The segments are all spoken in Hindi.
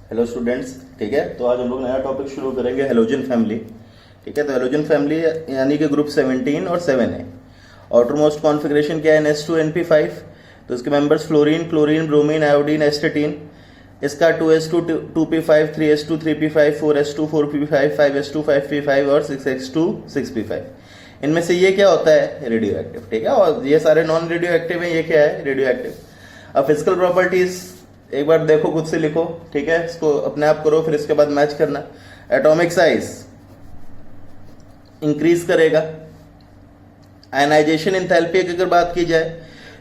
Hello students. ठीक है, तो आज हम लोग नया टॉपिक शुरू करेंगे, हेलोजन फैमिली। ठीक है, तो हेलोजन फैमिली यानी कि ग्रुप 17 और 7 है। आउटरमोस्ट कॉन्फ़िगरेशन क्या है? NH2NP5। तो इसके members fluorine, chlorine, bromine, iodine, astatine. इसका 2s2 2p5, 3s2 3p5, 4s2 4p5, 5s2 5p5 और 6x2 6p5। इनमें से ये क्या होता है? Radio active. ठीक है, और ये सारे नॉन रेडियो एक्टिव हैं। ये क्या है? Radio active. अब फिजिकल प्रॉपर्टीज एक बार देखो, खुद से लिखो। ठीक है, इसको अपने आप करो, फिर इसके बाद मैच करना। एटॉमिक साइज इंक्रीज करेगा। आयनाइजेशन एंथैल्पी की अगर बात की जाए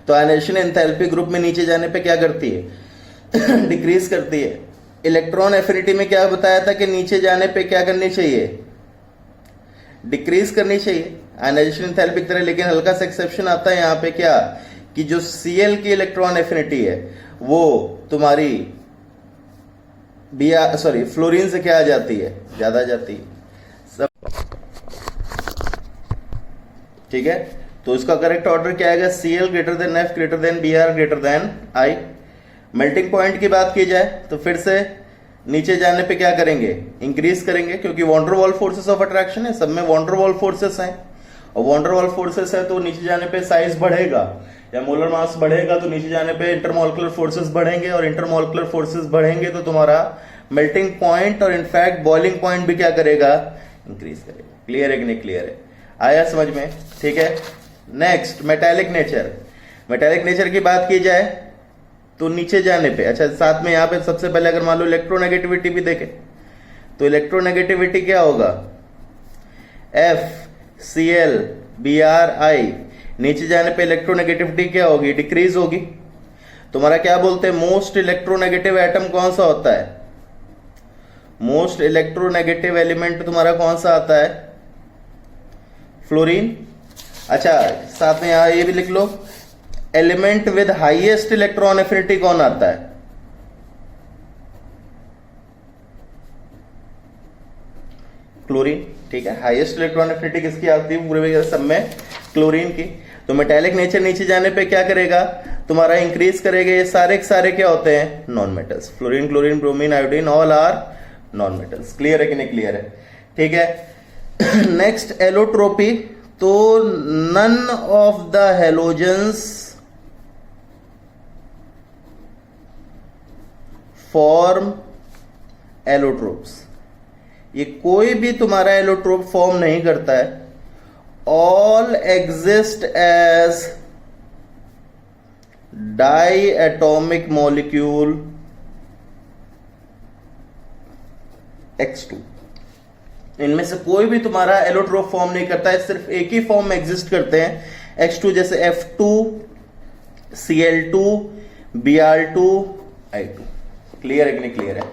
तो आयनाइजेशन एंथैल्पी ग्रुप में नीचे जाने पे क्या करती है? डिक्रीज करती है। इलेक्ट्रॉन एफिनिटी में क्या बताया था कि नीचे जाने पे क्या करनी चाहिए? डिक्रीज करनी चाहिए आयनाइजेशन एंथैल्पी की तरह। लेकिन हल्का सा एक्सेप्शन आता है यहाँ पे, क्या कि जो Cl की इलेक्ट्रॉन एफिनिटी है वो तुम्हारी फ्लोरीन से क्या आ जाती है? ज्यादा आ जाती है सब। ठीक है, तो इसका करेक्ट ऑर्डर क्या आएगा? Cl greater than F greater than Br greater than I। Melting point की बात की जाए तो फिर से नीचे जाने पे क्या करेंगे? इंक्रीज करेंगे, क्योंकि वॉन्डरवॉल फोर्सेस ऑफ अट्रैक्शन है, सब में वॉन्डरवॉल फोर्सेस हैं। और वॉन्डरवॉल फोर्सेस है तो नीचे जाने पे साइज बढ़ेगा या मोलर मास बढ़ेगा, तो नीचे जाने पे इंटरमोलिकुलर फोर्सेस बढ़ेंगे, और इंटरमोलिकुलर फोर्सेस बढ़ेंगे तो तुम्हारा मेल्टिंग पॉइंट और इनफैक्ट बॉइलिंग पॉइंट भी क्या करेगा? इंक्रीज करेगा। क्लियर है कि नहीं? क्लियर है, आया समझ में? ठीक है, next metallic nature. Metallic nature की बात की जाए तो नीचे जाने पे, अच्छा साथ में यहां पे सबसे पहले अगर मान लो इलेक्ट्रोनेगेटिविटी भी देखें तो इलेक्ट्रोनेगेटिविटी क्या होगा? FCl Bri। नीचे जाने पे इलेक्ट्रोनेगेटिविटी क्या होगी? डिक्रीज होगी। तुम्हारा क्या बोलते हैं? मोस्ट इलेक्ट्रोनेगेटिव एटम कौन सा होता है? मोस्ट इलेक्ट्रोनेगेटिव एलिमेंट तुम्हारा कौन सा आता है? फ्लोरीन। अच्छा साथ में यहां ये भी लिख लो, element with highest electron affinity कौन आता है? क्लोरीन। ठीक है, हाईएस्ट इलेक्ट्रॉन एफिनिटी किसकी आती है? पूरे सब में क्लोरीन की। तो मेटालिक नेचर नीचे जाने पे क्या करेगा? तुम्हारा इंक्रीज करेगा। ये सारे के सारे क्या होते हैं? Non metals. Fluorine, chlorine, bromine, iodine all are non metals. Clear है कि नहीं? क्लियर है। ठीक है, नेक्स्ट एलोट्रोपी। तो none of the halogens form allotropes. ये कोई भी तुम्हारा एलोट्रोप फॉर्म नहीं करता है। All exist as diatomic molecule X2। इनमें से कोई भी तुम्हारा एलोट्रोप फॉर्म नहीं करता है, सिर्फ एक ही फॉर्म में एग्जिस्ट करते हैं X2, जैसे F2 Cl2 Br2 I2। Clear है कि नहीं? क्लियर है,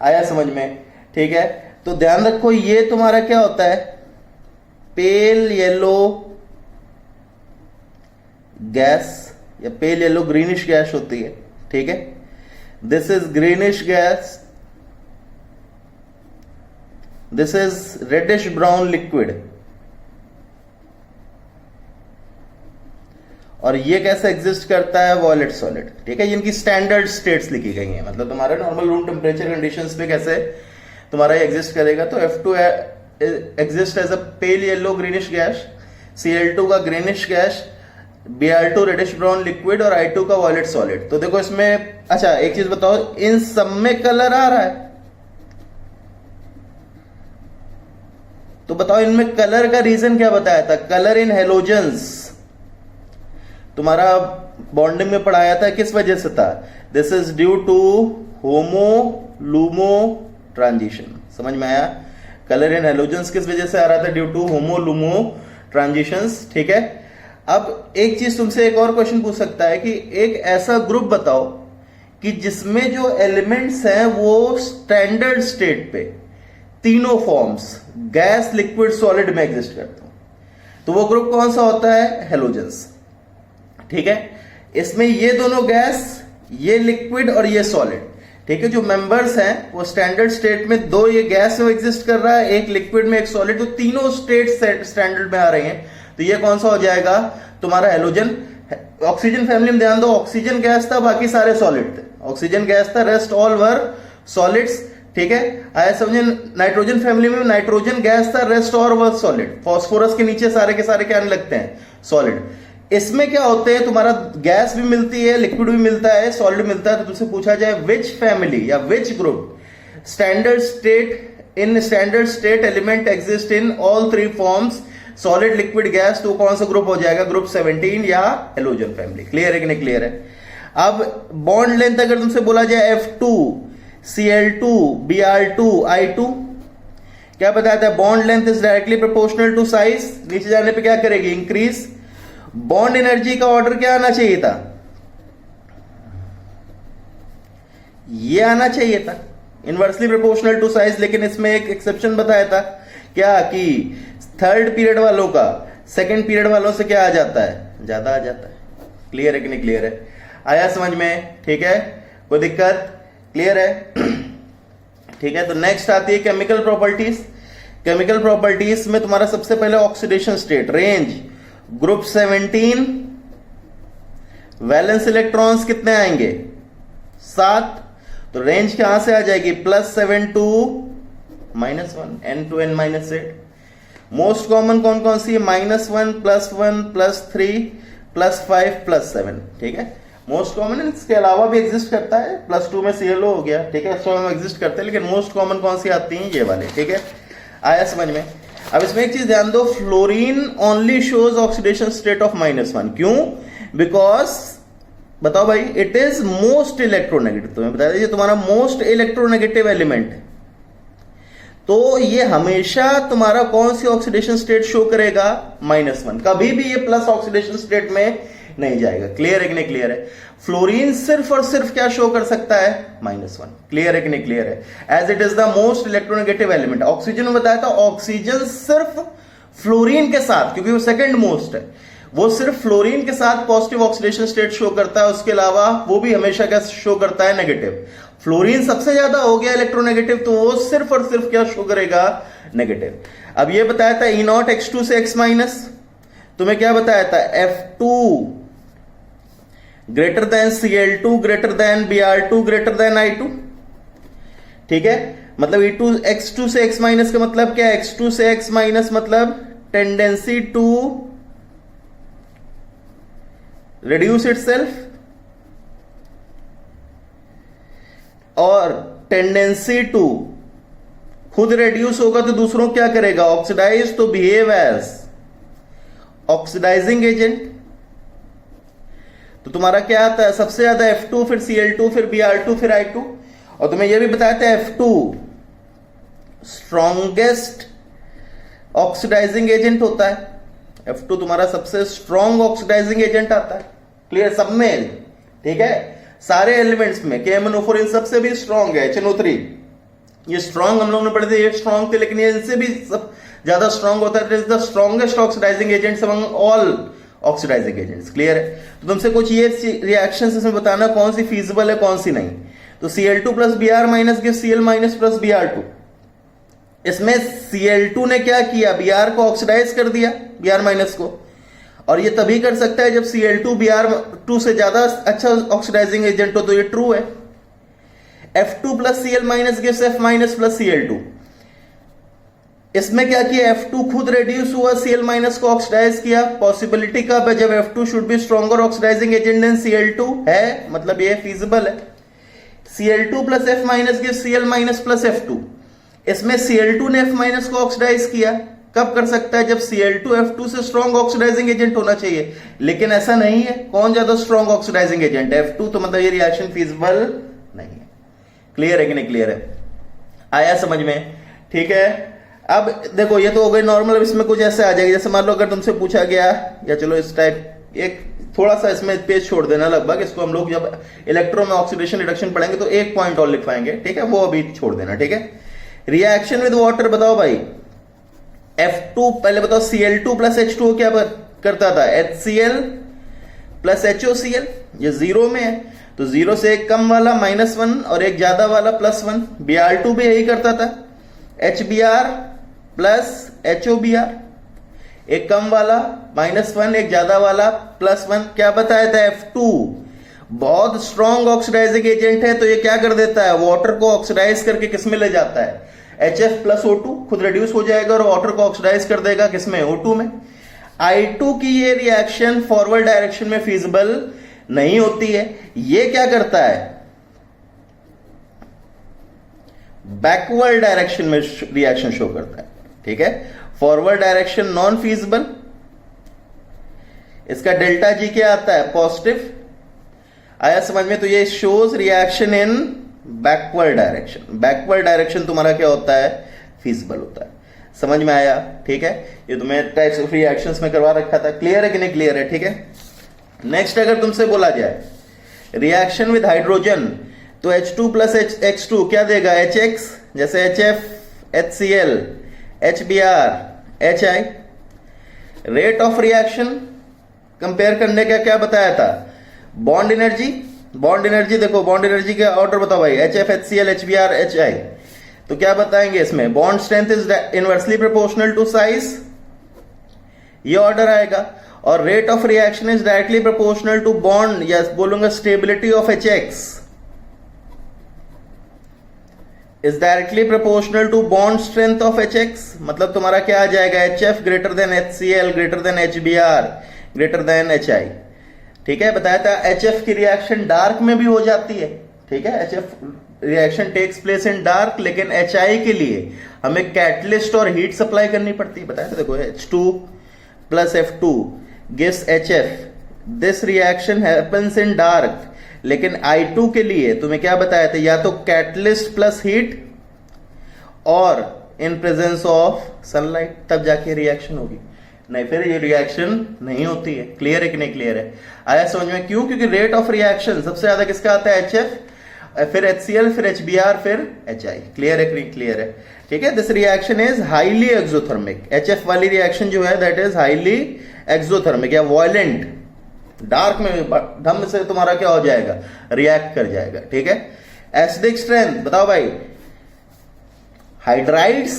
आया समझ में? ठीक है, तो ध्यान रखो ये तुम्हारा क्या होता है? पेल येलो गैस या पेल येलो ग्रीनिश गैस होती है। ठीक है, this is greenish gas, this is reddish brown liquid. और ये कैसे एग्जिस्ट करता है? Violet solid. ठीक है, इनकी स्टैंडर्ड स्टेट्स लिखी गई हैं, मतलब तुम्हारे नॉर्मल रूम टेम्परेचर कंडीशंस पे कैसे तुम्हारा ये एग्जिस्ट करेगा। तो F2 exist as a pale yellow greenish gas, Cl2 का greenish gas, Br2 reddish brown liquid और I2 का वॉयलेट सॉलिड। तो देखो इसमें, अच्छा एक चीज बताओ, इन सब में कलर आ रहा है, तो बताओ इनमें कलर का रीजन क्या बताया था? कलर इन हेलोजेंस तुम्हारा बॉन्डिंग में पढ़ाया था, किस वजह से था? This is due to HOMO LUMO transition. समझ में आया? कलर इन हेलोजेंस किस वजह से आ रहा था? Due to HOMO LUMO transitions. ठीक है, अब एक चीज तुमसे एक और क्वेश्चन पूछ सकता है कि एक ऐसा ग्रुप बताओ कि जिसमें जो एलिमेंट्स हैं वो स्टैंडर्ड स्टेट पे तीनों फॉर्म्स गैस, लिक्विड, सॉलिड में एग्जिस्ट करते हो, तो वो ग्रुप कौन सा होता है? हेलोजेंस। ठीक है, इसमें ये दोनों गैस, ये लिक्विड और ये सॉलिड। ठीक है, जो मेंबर्स हैं वो स्टैंडर्ड स्टेट में, दो ये गैस में एग्जिस्ट कर रहा है, एक लिक्विड में, एक सॉलिड, तो तीनों स्टेट स्टैंडर्ड में आ रही हैं। तो ये कौन सा हो जाएगा? तुम्हारा हेलोजन। ऑक्सीजन फैमिली में ध्यान दो, ऑक्सीजन गैस था, बाकी सारे सॉलिड थे। ऑक्सीजन गैस था, रेस्ट ऑल वर सॉलिड्स, ठीक है। आया समझे। नाइट्रोजन फैमिली में नाइट्रोजन गैस था, रेस्ट और वह सॉलिड। फास्फोरस के नीचे सारे के सारे क्या आने लगते हैं, सॉलिड। इसमें क्या होते हैं, तुम्हारा गैस भी मिलती है, लिक्विड भी मिलता है, सॉलिड मिलता है। तो तुमसे पूछा जाए विच फैमिली या which group standard state element exist in all three forms, solid, liquid, gas, तो कौन सा ग्रुप हो जाएगा, ग्रुप 17 या हेलोजन फैमिली। क्लियर है कि नहीं क्लियर है। अब बॉन्ड लेंथ अगर तुमसे बोला जाए F2 Cl2 Br2 I2, क्या बताया था, bond length is directly proportional to size. नीचे जाने पे क्या करेगी, इंक्रीज। बॉन्ड एनर्जी का ऑर्डर क्या आना चाहिए था, ये आना चाहिए था, इनवर्सली प्रोपोर्शनल टू साइज। लेकिन इसमें एक एक्सेप्शन बताया था, क्या कि थर्ड पीरियड वालों का सेकंड पीरियड वालों से क्या आ जाता है, ज्यादा आ जाता है। क्लियर है कि नहीं क्लियर है, आया समझ में, ठीक है, कोई दिक्कत, क्लियर है। ठीक है, तो नेक्स्ट आती है केमिकल प्रॉपर्टीज। केमिकल प्रॉपर्टीज में तुम्हारा सबसे पहले oxidation state, range, group 17, valence electrons कितने आएंगे, 7। तो रेंज कहां से आ जाएगी, +7 to -1, n to n -8। Most common कौन कौन सी है, -1, +1, +3, +5, +7, ठीक है। मोस्ट कॉमन, इसके अलावा भी एग्जिस्ट करता है, +2 में ClO हो गया, ठीक है, इसमें एग्जिस्ट करते हैं, लेकिन मोस्ट कॉमन कौन सी आती हैं, ये वाले, ठीक है, आया समझ में। अब इसमें एक चीज ध्यान दो, fluorine only shows oxidation state of -1, क्यों, बिकॉज बताओ भाई, इट इज मोस्ट इलेक्ट्रोनेगेटिव। तुम्हें बता दीजिए, तुम्हारा मोस्ट इलेक्ट्रोनेगेटिव एलिमेंट, तो ये हमेशा तुम्हारा कौन सी ऑक्सीडेशन स्टेट शो करेगा, -1। कभी भी ये प्लस ऑक्सीडेशन स्टेट में नहीं जाएगा। क्लियर है कि नहीं क्लियर है। फ्लोरीन सिर्फ और सिर्फ क्या शो कर सकता है, -1। क्लियर है कि नहीं क्लियर है, as it is the most electronegative element. Oxygen में बताया था, ऑक्सीजन सिर्फ फ्लोरीन के साथ, क्योंकि वो सेकंड मोस्ट है, वो सिर्फ फ्लोरीन के साथ पॉजिटिव ऑक्सीडेशन स्टेट शो करता है, उसके अलावा वो भी हमेशा क्या शो करता है, नेगेटिव। फ्लोरीन सबसे ज्यादा हो गया इलेक्ट्रोनेगेटिव, तो वो सिर्फ और सिर्फ क्या शो करेगा, नेगेटिव। अब ये बताया था E0 X2 से X-, तुम्हें क्या बताया था, F2 greater than Cl2 greater than Br2 greater than I2, ठीक है। मतलब E2 X2 से X- का मतलब क्या है, X2 से X- मतलब टेंडेंसी टू रिड्यूस इटसेल्फ, और टेंडेंसी टू खुद रिड्यूस होगा तो दूसरों क्या करेगा, ऑक्सीडाइज, तो बिहेव एज ऑक्सीडाइजिंग एजेंट। तो तुम्हारा क्या आता है, सबसे ज्यादा F2, फिर Cl2, फिर Br2, फिर I2। और तुम्हें यह भी बताया था F2 स्ट्रॉन्गेस्ट ऑक्सीडाइजिंग एजेंट होता है। F2 तुम्हारा सबसे स्ट्रॉन्ग ऑक्सीडाइजिंग एजेंट आता है। क्लियर, सब में, ठीक है, सारे एलिमेंट्स में, KMnO4 इन सबसे भी स्ट्रॉन्ग है। HNO3 ये स्ट्रॉन्ग, हम लोग ने पढ़े थे, ये स्ट्रॉन्ग थे, लेकिन ये इनसे भी सब ज्यादा स्ट्रॉन्ग होता है। It is the strongest oxidising agents among all oxidising agents. Clear है। तो तुमसे कुछ ये रिएक्शंस इसमें बताना, कौन सी फीजिबल है कौन सी नहीं। तो Cl2 plus Br- give Cl- plus Br2। इसमें Cl2 ने क्या किया, Br को ऑक्सीडाइज कर दिया, Br- को, और ये तभी कर सकता है जब Cl2 Br2 से ज्यादा अच्छा ऑक्सीडाइजिंग एजेंट हो, तो ये ट्रू है। F2 plus Cl- gives F- plus Cl2। इसमें क्या किया, F2 खुद रेड्यूस हुआ, Cl- को ऑक्सीडाइज किया। पॉसिबिलिटी कब है, जब F2 should be stronger oxidising agent than Cl2 है, मतलब ये फीजिबल है। Cl2 plus F- gives Cl- plus F2। इसमें Cl2 ने F- को ऑक्सीडाइज किया, कब कर सकता है, जब Cl2 F2 से स्ट्रॉन्ग ऑक्सीडाइजिंग एजेंट होना चाहिए, लेकिन ऐसा नहीं है। कौन ज्यादा स्ट्रॉन्ग ऑक्सीडाइजिंग एजेंट, F2, तो मतलब ये रिएक्शन फीजिबल नहीं है। क्लियर है कि नहीं क्लियर है, आया समझ में, ठीक है। अब देखो, ये तो हो गई नॉर्मल। अब इसमें कुछ ऐसे आ जाएगी, जैसे मान लो अगर तुमसे पूछा गया, या चलो इस टाइप एक थोड़ा सा इसमें पेज छोड़ देना, लगभग इसको हम लोग जब इलेक्ट्रो में ऑक्सीडेशन रिडक्शन पढ़ेंगे तो एक पॉइंट और लिख पाएंगे, ठीक है, वो अभी छोड़ देना, ठीक है। रिएक्शन विद वाटर बताओ भाई, F2 पहले बताओ, Cl2 प्लस H2O क्या करता था, HCl प्लस HOCl, ये जीरो में है, तो जीरो से एक कम वाला -1 और एक ज्यादा वाला +1। Br2 भी यही करता था, HBr प्लस HOBr, एक कम वाला -1, एक ज्यादा वाला +1। क्या बताया था, F2 बहुत स्ट्रॉन्ग ऑक्सीडाइजिंग एजेंट है, तो ये क्या कर देता है, वाटर को ऑक्सीडाइज करके किसमें ले जाता है, HF+O2 खुद रिड्यूस हो जाएगा और वाटर को ऑक्सीडाइज कर देगा किसमें, O2 में। I2 की ये रिएक्शन फॉरवर्ड डायरेक्शन में फीजिबल नहीं होती है, ये क्या करता है, बैकवर्ड डायरेक्शन में रिएक्शन शो करता है, ठीक है। फॉरवर्ड डायरेक्शन नॉन फीजिबल, इसका डेल्टा जी क्या आता है, पॉजिटिव। आया समझ में? तो ये shows reaction in backward direction. Backward direction तुम्हारा क्या होता है, फीजिबल होता है। समझ में आया? ठीक है, ये तुम्हें टाइप्स ऑफ रिएक्शंस में करवा रखा था। क्लियर है कि नहीं क्लियर है? ठीक है। नेक्स्ट अगर तुमसे बोला जाए रिएक्शन विद हाइड्रोजन, तो H2 प्लस X2 क्या देगा, HX, जैसे HF, HCl, HBr, HI। Rate of reaction compare करने का क्या बताया था, बॉन्ड एनर्जी। बॉन्ड एनर्जी देखो, बॉन्ड एनर्जी का ऑर्डर बताओ भाई, HF, HCl, HBr, HI। तो क्या बताएंगे इसमें, bond strength is inversely proportional to size, ये ऑर्डर आएगा। और rate of reaction is directly proportional to bond, या बोलूंगा stability of HX is directly proportional to bond strength of HX। मतलब तुम्हारा क्या आ जाएगा, HF greater than HCl greater than HBr greater than HI। ठीक है, बताया था HF की रिएक्शन डार्क में भी हो जाती है। ठीक है, HF reaction takes place in dark, लेकिन HI के लिए हमें कैटलिस्ट और हीट सप्लाई करनी पड़ती है। बताया था देखो, H2 plus F2 gives HF, this reaction happens in dark. लेकिन I2 के लिए तुम्हें क्या बताया था, या तो कैटलिस्ट प्लस हीट और इन प्रेजेंस ऑफ सनलाइट, तब जाके रिएक्शन होगी, नहीं फिर ये रिएक्शन नहीं होती है। क्लियर है कि नहीं क्लियर है? आया समझ में? क्यों? क्योंकि रेट ऑफ रिएक्शन सबसे ज्यादा किसका आता है, HF, फिर HCl, फिर HBr, फिर HI। क्लियर है कि नहीं क्लियर है? ठीक है, this reaction is highly exothermic. HF वाली रिएक्शन जो है दैट इज हाईली एक्सोथर्मिक या वॉयलेंट, डार्क में धम से तुम्हारा क्या हो जाएगा, रिएक्ट कर जाएगा। ठीक है। एसिडिक स्ट्रेंथ बताओ भाई, हाइड्राइड्स,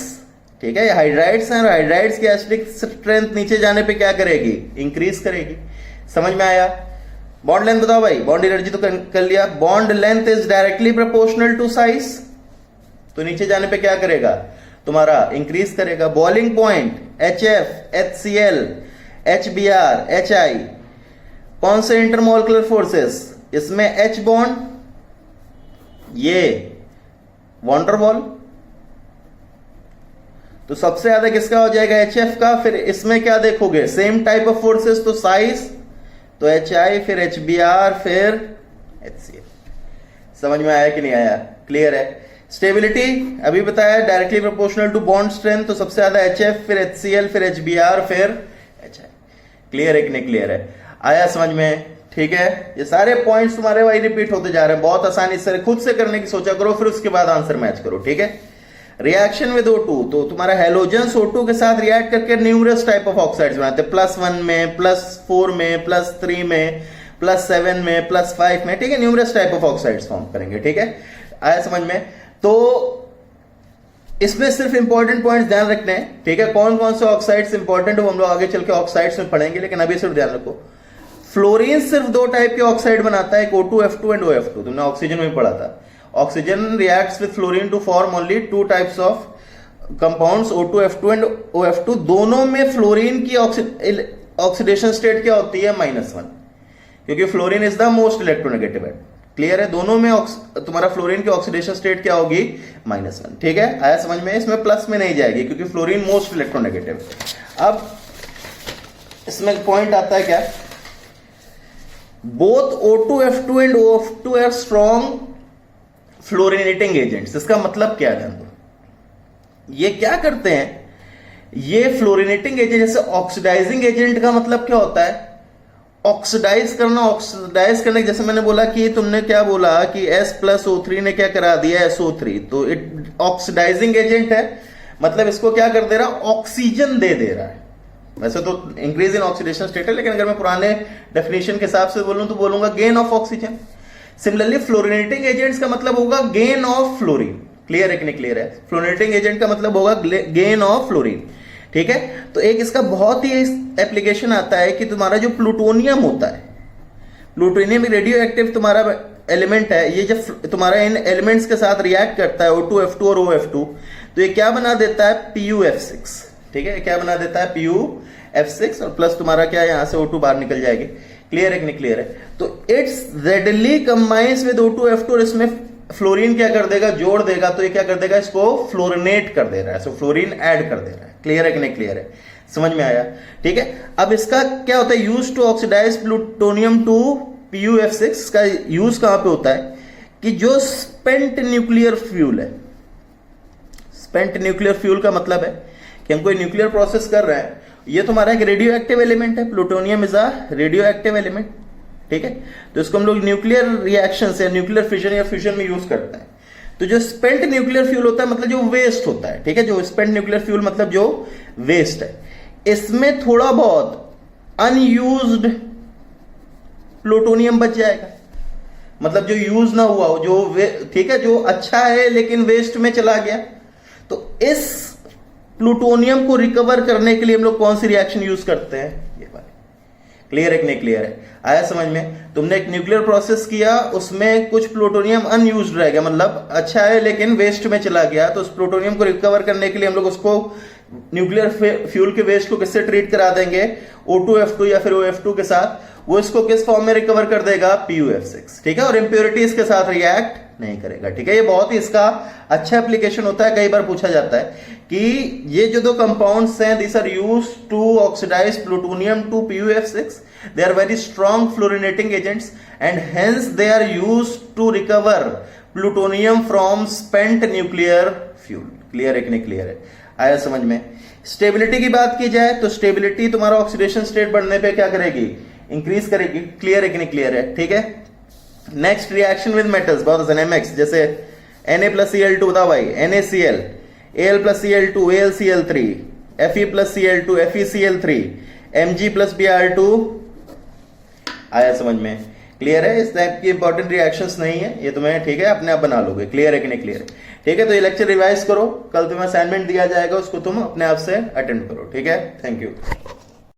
ठीक है, हाइड्राइड्स हैं, हाइड्राइड्स की एसिडिक स्ट्रेंथ नीचे जाने पे क्या करेगी, इंक्रीज करेगी। समझ में आया? बॉन्ड लेंथ बताओ भाई, बॉन्ड एनर्जी तो कर लिया। Bond length is directly proportional to size, तो नीचे जाने पे क्या करेगा, तुम्हारा इंक्रीज करेगा। Boiling point HF, HCl, HBr, HI, कौन से इंटरमोलिकुलर फोर्सेस, इसमें H बॉन्ड, ये वॉन्डरवॉल, तो सबसे ज्यादा किसका हो जाएगा, HF का। फिर इसमें क्या देखोगे, सेम टाइप ऑफ फोर्सेस, तो साइज, तो HI, फिर HBr, फिर HCl। समझ में आया कि नहीं आया? क्लियर है? स्टेबिलिटी अभी बताया, directly proportional to bond strength, तो सबसे ज्यादा HF, फिर HCl, फिर HBr, फिर HI। क्लियर है कि नहीं क्लियर है? आया समझ में? ठीक है, ये सारे पॉइंट्स तुम्हारे वही रिपीट होते जा रहे हैं। बहुत आसानी से खुद से करने की सोचा करो, फिर उसके बाद आंसर मैच करो। ठीक है। रिएक्शन विद O2, तो तुम्हारा हेलोजन O2 के साथ रिएक्ट करके न्यूमरस टाइप ऑफ ऑक्साइड्स बनाते हैं, +1 में, +4 में, +3 में, +7 में, +5 में। ठीक है, numerous type of oxides form करेंगे। ठीक है, आया समझ में? तो इसमें सिर्फ इंपॉर्टेंट पॉइंट्स ध्यान रखने हैं। ठीक है, कौन कौन से ऑक्साइड्स इंपॉर्टेंट हो हम लोग आगे चल के ऑक्साइड्स में पढ़ेंगे, लेकिन अभी सिर्फ ध्यान रखो, फ्लोरीन सिर्फ 2 टाइप के ऑक्साइड बनाता है, एक O2F2 एंड OF2। तुमने ऑक्सीजन में पढ़ा था, oxygen reacts with fluorine to form only 2 types of compounds, O2F2 and OF2। दोनों में फ्लोरीन की ऑक्सीडेशन स्टेट क्या होती है, -1, क्योंकि fluorine is the most electronegative है। क्लियर है? दोनों में तुम्हारा फ्लोरीन की ऑक्सीडेशन स्टेट क्या होगी, -1। ठीक है, आया समझ में? इसमें प्लस में नहीं जाएगी क्योंकि फ्लोरीन मोस्ट इलेक्ट्रोनेगेटिव। अब इसमें पॉइंट आता है क्या, both O2F2 and OF2 are strong fluorinating agents. इसका मतलब क्या है, ये क्या करते हैं, ये फ्लोरिनेटिंग एजेंट, जैसे ऑक्सीडाइजिंग एजेंट का मतलब क्या होता है, ऑक्सीडाइज करना। ऑक्सीडाइज करने, जैसे मैंने बोला कि तुमने क्या बोला कि S+O3 ने क्या करा दिया, SO3, तो इट ऑक्सीडाइजिंग एजेंट है, मतलब इसको क्या कर दे रहा, ऑक्सीजन दे रहा है। वैसे तो इंक्रीज इन ऑक्सीडेशन स्टेट है, लेकिन अगर मैं पुराने डेफिनेशन के हिसाब से बोलूं तो बोलूंगा gain of oxygen. Similarly fluorinating agents का मतलब होगा गेन ऑफ फ्लोरीन। क्लियर है कि नहीं क्लियर है? फ्लोरिनेटिंग एजेंट का मतलब होगा गेन ऑफ फ्लोरीन। ठीक है, तो एक इसका बहुत ही एप्लीकेशन आता है कि तुम्हारा जो प्लूटोनियम होता है, प्लूटोनियम रेडियो एक्टिव तुम्हारा एलिमेंट है, ये जब तुम्हारा इन एलिमेंट्स के साथ रिएक्ट करता है O2F2 और OF2, तो ये क्या बना देता है PuF6, ठीक है, क्या बना देता है PuF6 और प्लस तुम्हारा क्या है, यहां से O2 बाहर निकल जाएगी। क्लियर है कि नहीं क्लियर है? तो it's readily combines with O2F2 और इसमें फ्लोरीन क्या कर देगा, जोड़ देगा, तो ये क्या कर देगा, इसको फ्लोरिनेट कर दे रहा है, सो फ्लोरीन ऐड कर दे रहा है। क्लियर है कि नहीं क्लियर है? समझ में आया? ठीक है। अब इसका क्या होता है, use to oxidise plutonium to PuF6 का यूज कहां पे होता है कि जो स्पेंट न्यूक्लियर फ्यूल है, स्पेंट न्यूक्लियर फ्यूल का मतलब है कि हम कोई न्यूक्लियर प्रोसेस कर रहे हैं, ये तुम्हारा एक रेडियो एक्टिव एलिमेंट है, plutonium is a radio active element, ठीक है, तो इसको हम लोग न्यूक्लियर रिएक्शन से न्यूक्लियर फिशन या फ्यूजन में यूज करते हैं। तो जो स्पेंट न्यूक्लियर फ्यूल होता है मतलब जो वेस्ट होता है, ठीक है, जो स्पेंट न्यूक्लियर फ्यूल मतलब जो वेस्ट है, इसमें थोड़ा बहुत अनयूज्ड प्लूटोनियम बच जाएगा, मतलब जो यूज ना हुआ हो, जो ठीक है, जो अच्छा है लेकिन वेस्ट में चला गया। तो इस प्लूटोनियम को रिकवर करने के लिए हम लोग कौन सी रिएक्शन यूज करते हैं, ये वाली। क्लियर है कि नहीं क्लियर है? आया समझ में? तुमने एक न्यूक्लियर प्रोसेस किया, उसमें कुछ प्लूटोनियम अनयूज्ड रह गया, मतलब अच्छा है लेकिन वेस्ट में चला गया, तो उस प्लूटोनियम को रिकवर करने के लिए हम लोग उसको न्यूक्लियर फ्यूल के वेस्ट को किससे ट्रीट करा देंगे, O2F2 या फिर OF2 के साथ, वो इसको किस फॉर्म में रिकवर कर देगा, PuF6, ठीक है, और इंप्योरिटीज के साथ रिएक्ट नहीं करेगा, ठीक है। ये बहुत ही इसका अच्छा एप्लीकेशन होता है, कई बार पूछा जाता है कि ये जो दो कंपाउंड्स हैं, this are used to oxidise plutonium to PuF6, they are very strong fluorinating agents and hence they are used to recover plutonium from spent nuclear fuel। Clear है कि नहीं क्लियर है? आया समझ में? स्टेबिलिटी की बात की जाए तो स्टेबिलिटी तुम्हारा ऑक्सीडेशन स्टेट बढ़ने पे क्या करेगी, इंक्रीज करेगी। क्लियर है कि नहीं क्लियर है? ठीक है। नेक्स्ट रिएक्शन विद मेटल्स, बहुत आसान, MX, जैसे Na+Cl2 बता भाई, NaCl, Al+Cl2 AlCl3, Fe+Cl2 FeCl3, Mg+Br2। आया समझ में? क्लियर है? इस टाइप की इंपॉर्टेंट रिएक्शंस नहीं है ये, तुम्हें ठीक है अपने आप बना लोगे। क्लियर है कि नहीं क्लियर है? ठीक है, तो ये लेक्चर रिवाइज करो, कल तुम्हें असाइनमेंट दिया जाएगा, उसको तुम अपने आप से अटेंड करो। ठीक है, थैंक यू।